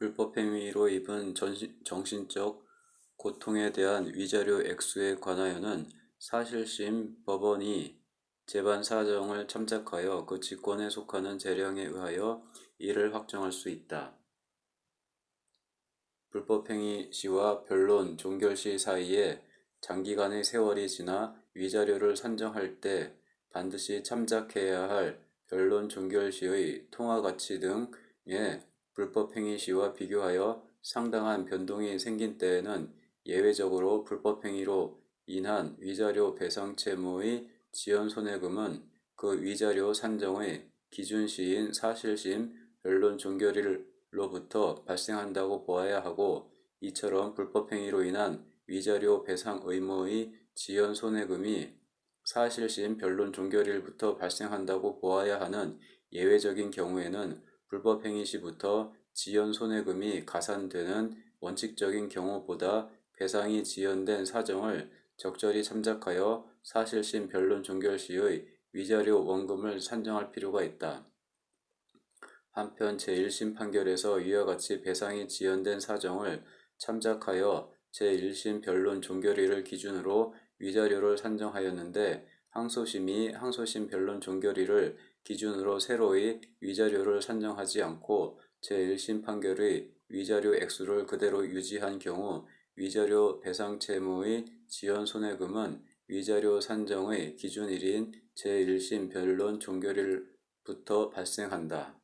불법 행위로 입은 정신적 고통에 대한 위자료 액수에 관하여는 사실심 법원이 재반 사정을 참작하여 그 직권에 속하는 재량에 의하여 이를 확정할 수 있다. 불법 행위 시와 변론 종결 시 사이에 장기간의 세월이 지나 위자료를 산정할 때 반드시 참작해야 할 변론 종결 시의 통화 가치 등의 불법 행위 시와 비교하여 상당한 변동이 생긴 때에는 예외적으로 불법 행위로 인한 위자료 배상 채무의 지연 손해금은 그 위자료 산정의 기준시인 사실심 변론 종결일로부터 발생한다고 보아야 하고, 이처럼 불법 행위로 인한 위자료 배상 의무의 지연 손해금이 사실심 변론 종결일부터 발생한다고 보아야 하는 예외적인 경우에는 불법 행위 시부터 지연 손해금이 가산되는 원칙적인 경우보다 배상이 지연된 사정을 적절히 참작하여 사실심 변론 종결 시의 위자료 원금을 산정할 필요가 있다. 한편 제1심 판결에서 이와 같이 배상이 지연된 사정을 참작하여 제1심 변론 종결일을 기준으로 위자료를 산정하였는데, 항소심이 항소심 변론 종결일을 기준으로 새로이 위자료를 산정하지 않고 제1심 판결의 위자료 액수를 그대로 유지한 경우 위자료 배상 채무의 지연 손해금은 위자료 산정의 기준일인 제1심 변론 종결일부터 발생한다.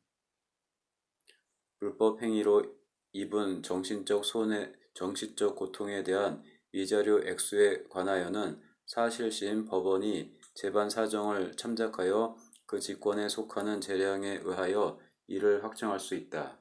불법 행위로 입은 정신적 고통에 대한 위자료 액수에 관하여는 사실심 법원이 재반 사정을 참작하여 그 직권에 속하는 재량에 의하여 이를 확정할 수 있다.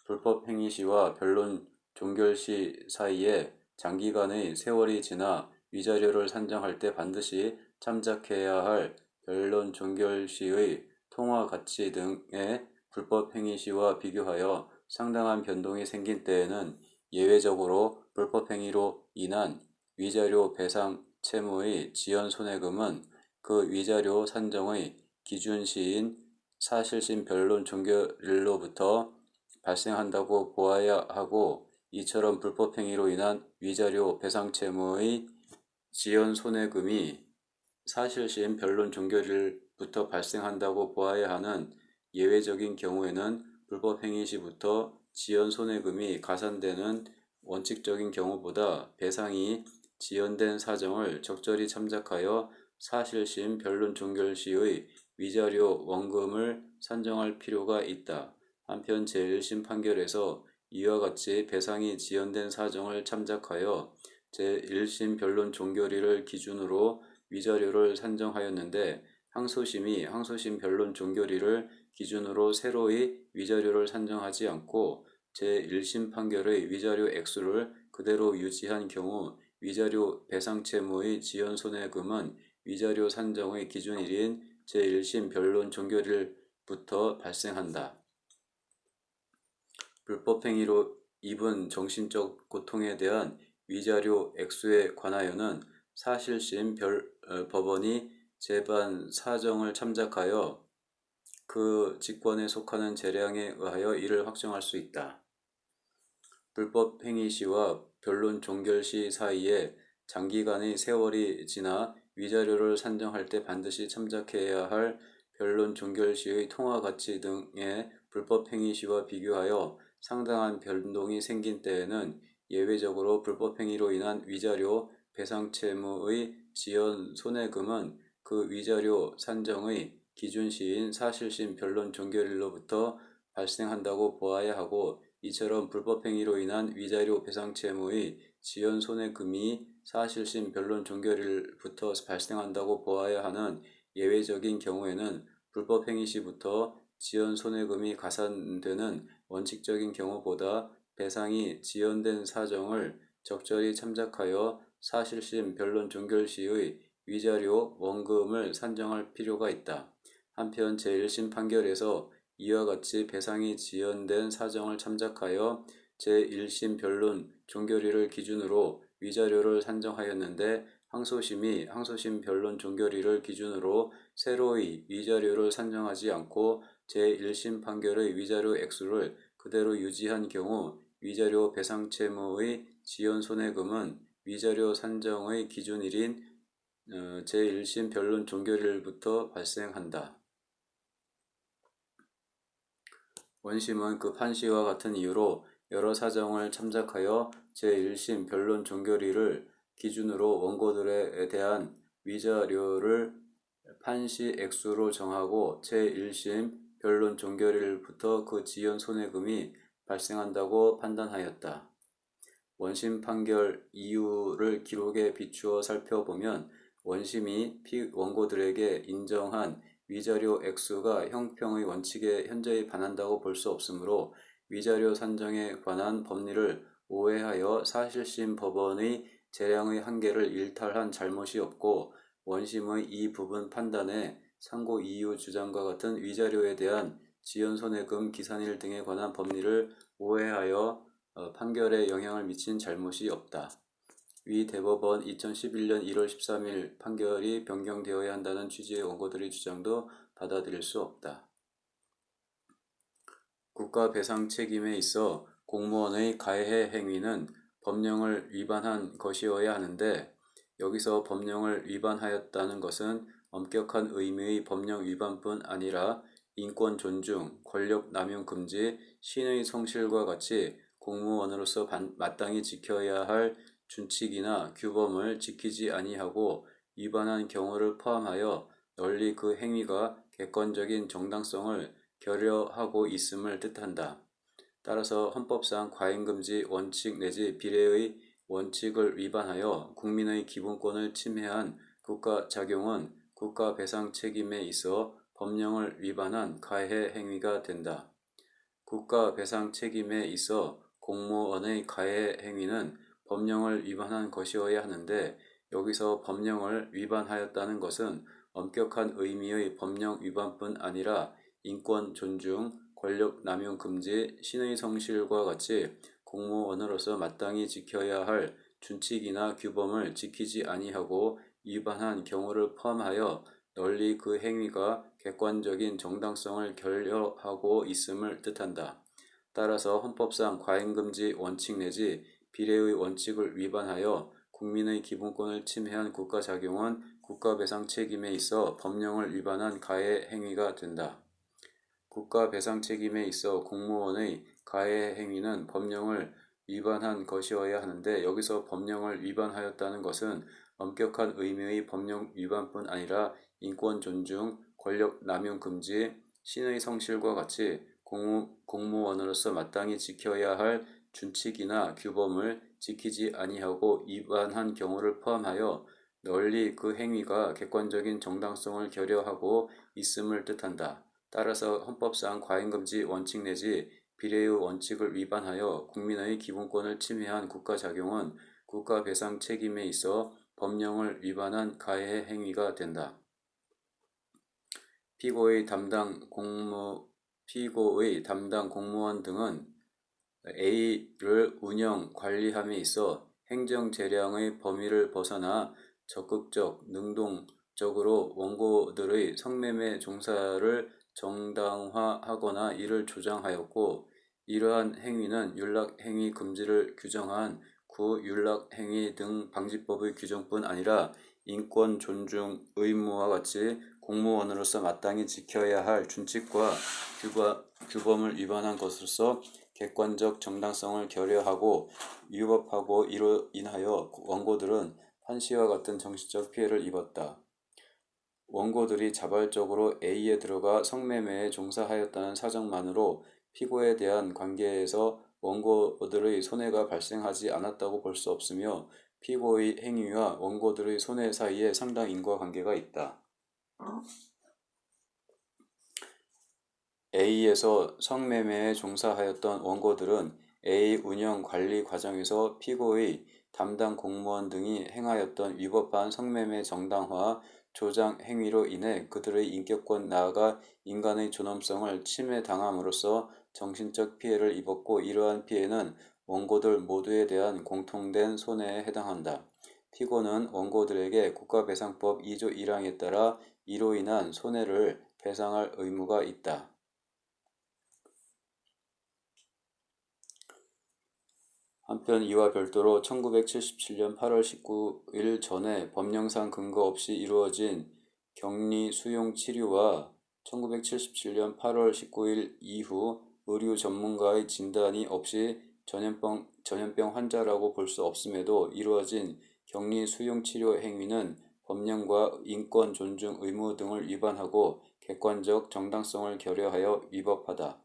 불법 행위 시와 변론 종결 시 사이에 장기간의 세월이 지나 위자료를 산정할 때 반드시 참작해야 할 변론 종결 시의 통화 가치 등의 불법 행위 시와 비교하여 상당한 변동이 생긴 때에는 예외적으로 불법 행위로 인한 위자료 배상 채무의 지연 손해금은 그 위자료 산정의 기준시인 사실심 변론 종결일로부터 발생한다고 보아야 하고, 이처럼 불법 행위로 인한 위자료 배상 채무의 지연 손해금이 사실심 변론 종결일부터 발생한다고 보아야 하는 예외적인 경우에는 불법 행위 시부터 지연 손해금이 가산되는 원칙적인 경우보다 배상이 지연된 사정을 적절히 참작하여 사실심 변론 종결 시의 위자료 원금을 산정할 필요가 있다. 한편 제1심 판결에서 이와 같이 배상이 지연된 사정을 참작하여 제1심 변론 종결일을 기준으로 위자료를 산정하였는데, 항소심이 항소심 변론 종결일을 기준으로 새로이 위자료를 산정하지 않고 제1심 판결의 위자료 액수를 그대로 유지한 경우 위자료 배상 채무의 지연 손해금은 위자료 산정의 기준일인 제1심 변론 종결일부터 발생한다. 불법 행위로 입은 정신적 고통에 대한 위자료 액수에 관하여는 사실심 법원이 재반 사정을 참작하여 그 직권에 속하는 재량에 의하여 이를 확정할 수 있다. 불법 행위 시와 변론 종결 시 사이에 장기간의 세월이 지나 위자료를 산정할 때 반드시 참작해야 할 변론 종결 시의 통화 가치 등의 불법 행위 시와 비교하여 상당한 변동이 생긴 때에는 예외적으로 불법 행위로 인한 위자료 배상 채무의 지연 손해금은 그 위자료 산정의 기준시인 사실심 변론 종결일로부터 발생한다고 보아야 하고, 이처럼 불법 행위로 인한 위자료 배상 채무의 지연 손해금이 사실심 변론 종결일부터 발생한다고 보아야 하는 예외적인 경우에는 불법 행위 시부터 지연 손해금이 가산되는 원칙적인 경우보다 배상이 지연된 사정을 적절히 참작하여 사실심 변론 종결 시의 위자료 원금을 산정할 필요가 있다. 한편 제1심 판결에서 이와 같이 배상이 지연된 사정을 참작하여 제1심 변론 종결일을 기준으로 위자료를 산정하였는데, 항소심이 항소심 변론 종결일을 기준으로 새로이 위자료를 산정하지 않고 제1심 판결의 위자료 액수를 그대로 유지한 경우 위자료 배상 채무의 지연 손해금은 위자료 산정의 기준일인 제1심 변론 종결일부터 발생한다. 원심은 그 판시와 같은 이유로 여러 사정을 참작하여 제1심 변론 종결일을 기준으로 원고들에 대한 위자료를 판시 액수로 정하고 제1심 변론 종결일부터 그 지연 손해금이 발생한다고 판단하였다. 원심 판결 이유를 기록에 비추어 살펴보면 원심이 원고들에게 인정한 위자료 액수가 형평의 원칙에 현저히 반한다고 볼 수 없으므로 위자료 산정에 관한 법리를 오해하여 사실심 법원의 재량의 한계를 일탈한 잘못이 없고 원심의 이 부분 판단에 상고 이유 주장과 같은 위자료에 대한 지연손해금 기산일 등에 관한 법리를 오해하여 판결에 영향을 미친 잘못이 없다. 위 대법원 2011년 1월 13일 판결이 변경되어야 한다는 취지의 원고들의 주장도 받아들일 수 없다. 국가 배상 책임에 있어 공무원의 가해 행위는 법령을 위반한 것이어야 하는데 여기서 법령을 위반하였다는 것은 엄격한 의미의 법령 위반뿐 아니라 인권 존중, 권력 남용 금지, 신의 성실과 같이 공무원으로서 마땅히 지켜야 할 준칙이나 규범을 지키지 아니하고 위반한 경우를 포함하여 널리 그 행위가 객관적인 정당성을 결여하고 있음을 뜻한다. 따라서 헌법상 과잉금지 원칙 내지 비례의 원칙을 위반하여 국민의 기본권을 침해한 국가작용은 국가배상 책임에 있어 법령을 위반한 가해 행위가 된다. 국가배상 책임에 있어 공무원의 가해 행위는 법령을 위반한 것이어야 하는데 여기서 법령을 위반하였다는 것은 엄격한 의미의 법령 위반뿐 아니라 인권 존중, 권력 남용 금지, 신의 성실과 같이 공무원으로서 마땅히 지켜야 할 준칙이나 규범을 지키지 아니하고 위반한 경우를 포함하여 널리 그 행위가 객관적인 정당성을 결여하고 있음을 뜻한다. 따라서 헌법상 과잉금지 원칙 내지 비례의 원칙을 위반하여 국민의 기본권을 침해한 국가작용은 국가배상 책임에 있어 법령을 위반한 가해 행위가 된다. 국가배상 책임에 있어 공무원의 가해 행위는 법령을 위반한 것이어야 하는데 여기서 법령을 위반하였다는 것은 엄격한 의미의 법령 위반뿐 아니라 인권 존중, 권력 남용 금지, 신의 성실과 같이 공무원으로서 마땅히 지켜야 할 준칙이나 규범을 지키지 아니하고 위반한 경우를 포함하여 널리 그 행위가 객관적인 정당성을 결여하고 있음을 뜻한다. 따라서 헌법상 과잉금지 원칙 내지 비례의 원칙을 위반하여 국민의 기본권을 침해한 국가작용은 국가배상 책임에 있어 법령을 위반한 가해 행위가 된다. 피고의 담당 공무원 등은 A를 운영, 관리함에 있어 행정재량의 범위를 벗어나 적극적, 능동적으로 원고들의 성매매 종사를 정당화하거나 이를 조장하였고 이러한 행위는 윤락행위 금지를 규정한 구윤락행위 등 방지법의 규정뿐 아니라 인권 존중 의무와 같이 공무원으로서 마땅히 지켜야 할 준칙과 규범을 위반한 것으로서 객관적 정당성을 결여하고 위법하고 이로 인하여 원고들은 판시와 같은 정신적 피해를 입었다. 원고들이 자발적으로 A에 들어가 성매매에 종사하였다는 사정만으로 피고에 대한 관계에서 원고들의 손해가 발생하지 않았다고 볼 수 없으며 피고의 행위와 원고들의 손해 사이에 상당 인과관계가 있다. A에서 성매매에 종사하였던 원고들은 A 운영 관리 과정에서 피고의 담당 공무원 등이 행하였던 위법한 성매매 정당화, 조장 행위로 인해 그들의 인격권 나아가 인간의 존엄성을 침해당함으로써 정신적 피해를 입었고 이러한 피해는 원고들 모두에 대한 공통된 손해에 해당한다. 피고는 원고들에게 국가배상법 2조 1항에 따라 이로 인한 손해를 배상할 의무가 있다. 한편 이와 별도로 1977년 8월 19일 전에 법령상 근거 없이 이루어진 격리 수용 치료와 1977년 8월 19일 이후 의료 전문가의 진단이 없이 전염병 환자라고 볼 수 없음에도 이루어진 격리 수용 치료 행위는 법령과 인권 존중 의무 등을 위반하고 객관적 정당성을 결여하여 위법하다.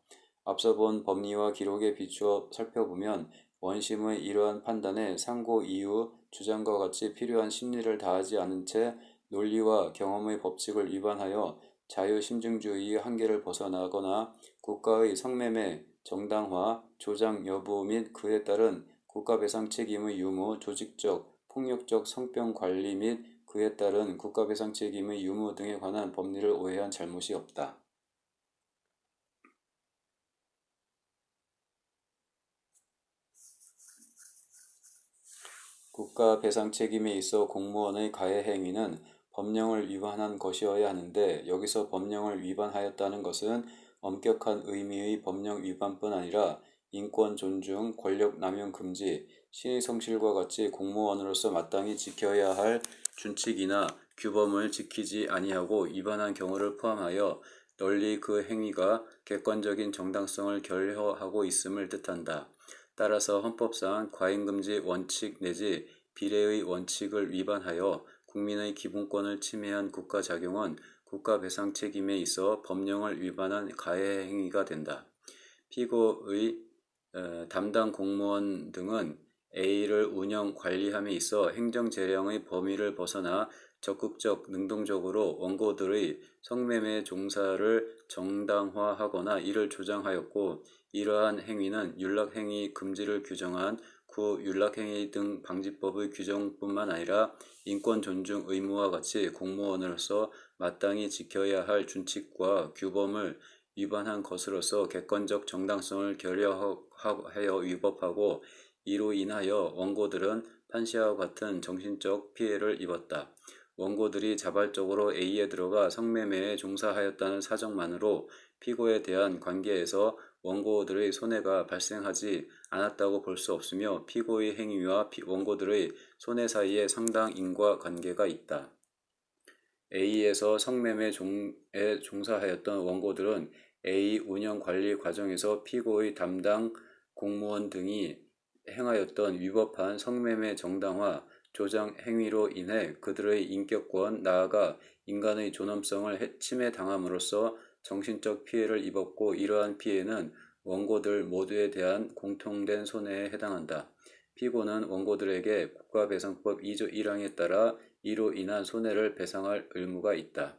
앞서 본 법리와 기록에 비추어 살펴보면 원심의 이러한 판단에 상고 이후 주장과 같이 필요한 심리를 다하지 않은 채 논리와 경험의 법칙을 위반하여 자유심증주의의 한계를 벗어나거나 국가의 성매매, 정당화, 조장 여부 및 그에 따른 국가배상 책임의 유무, 조직적, 폭력적 성병 관리 및 그에 따른 국가배상 책임의 유무 등에 관한 법리를 오해한 잘못이 없다. 국가 배상 책임에 있어 공무원의 가해 행위는 법령을 위반한 것이어야 하는데 여기서 법령을 위반하였다는 것은 엄격한 의미의 법령 위반뿐 아니라 인권 존중, 권력 남용 금지, 신의 성실과 같이 공무원으로서 마땅히 지켜야 할 준칙이나 규범을 지키지 아니하고 위반한 경우를 포함하여 널리 그 행위가 객관적인 정당성을 결여하고 있음을 뜻한다. 따라서 헌법상 과잉금지 원칙 내지 비례의 원칙을 위반하여 국민의 기본권을 침해한 국가작용은 국가배상 책임에 있어 법령을 위반한 가해 행위가 된다. 피고의 담당 공무원 등은 A를 운영 관리함에 있어 행정재량의 범위를 벗어나 적극적 능동적으로 원고들의 성매매 종사를 정당화하거나 이를 조장하였고 이러한 행위는 윤락행위 금지를 규정한 구윤락행위 등 방지법의 규정뿐만 아니라 인권 존중 의무와 같이 공무원으로서 마땅히 지켜야 할 준칙과 규범을 위반한 것으로서 객관적 정당성을 결여하여 위법하고 이로 인하여 원고들은 판시와 같은 정신적 피해를 입었다. 원고들이 자발적으로 A에 들어가 성매매에 종사하였다는 사정만으로 피고에 대한 관계에서 원고들의 손해가 발생하지 않았다고 볼 수 없으며 피고의 행위와 원고들의 손해 사이에 상당 인과관계가 있다. A에서 성매매에 종사하였던 원고들은 A 운영관리 과정에서 피고의 담당 공무원 등이 행하였던 위법한 성매매 정당화, 조장 행위로 인해 그들의 인격권, 나아가 인간의 존엄성을 침해당함으로써 정신적 피해를 입었고 이러한 피해는 원고들 모두에 대한 공통된 손해에 해당한다. 피고는 원고들에게 국가배상법 2조 1항에 따라 이로 인한 손해를 배상할 의무가 있다.